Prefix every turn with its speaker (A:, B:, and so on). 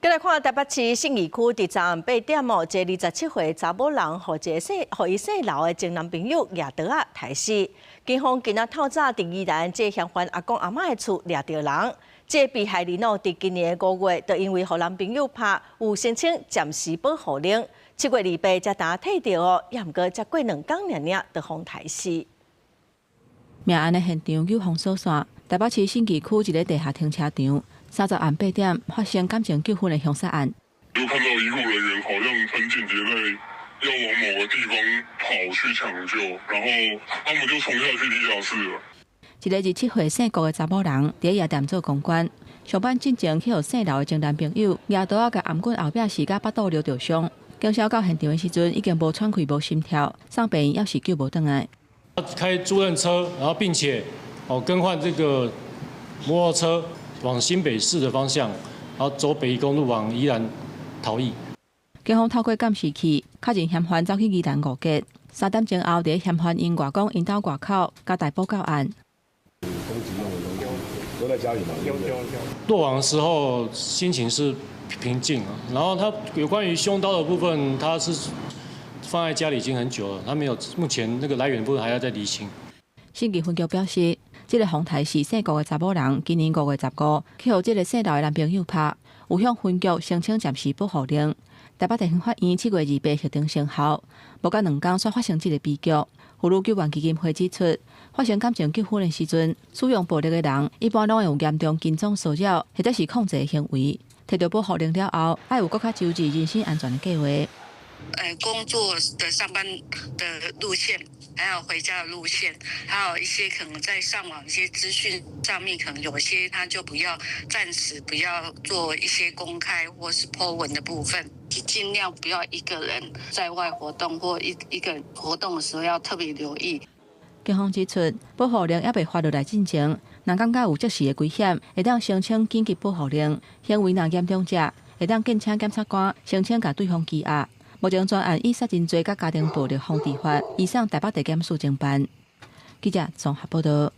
A: 再来看台北市信义区伫昨暗8点一个27岁查某人，互伊姓刘的前男朋友掠刀仔杀死。警方今仔透早伫宜兰这嫌犯阿公阿嬷的厝掠到人。这被害人伫今年的5月，就因为互男朋友拍，有申请暂时保护令。7月2日才打退掉哦，也毋过才过2天尔就互杀死。
B: 命案的现场有封锁线，台北市信义区一个地下停车场。30暗8点发生感情纠纷的凶杀案。
C: 就看到医护人员好像很紧急在要往某个地方跑去抢救，然后他们就冲下去地下室了。
B: 一个27岁姓郭的查某人伫夜店做公关，上班进前去互姓刘的前男朋友拿刀仔甲颔棍后壁刺甲巴肚流着伤。警消到现场的时阵已经无喘气、无心跳，送病院也是救无倒来。
D: 开租赁车，然后并且更换这个摩托车。往新北市的方向，然后走北宜公路往宜兰逃逸。
B: 警方透过监视器，确认嫌犯走去宜兰五街。3点钟后，伫嫌犯因外公因兜外口甲逮捕到案。
E: 攻击用的东西都在家里吗？有。
D: 落网的时候心情是平静啊，然后他有关于凶刀的部分，他是放在家里已经很久了，他没有目前那个来源的部分还要再厘清。
B: 信义分局表示。这个洪台是姓郭的查某人，今年5月15去互这个姓刘的男朋友拍，有向分局申请暂时保护令。台北地方法院7月2日核定生效，无到2天才发生这个悲剧。妇女救援基金会指出，发生感情纠纷的时阵，使用暴力的人一般拢会有严重跟踪骚扰或者是控制的行为。摕到保护令了后，要有更加周至人身安全的计划。
F: 工作的上班的路线，还有回家的路线，还有一些可能在上网一些资讯上面，可能有些他就暂时不要做一些公开或是 po 文的部分，尽量不要一个人在外活动或一个人活动的时候要特别留意。
B: 警方指出，保护令还未发落来进前，若感觉有即时的危险，会当申请紧急保护令。行为若严重者，会当建请检察官申请甲对方羁押。目前专案以杀人罪甲家庭暴力防治法移送台北地检署侦办。记者综合报道。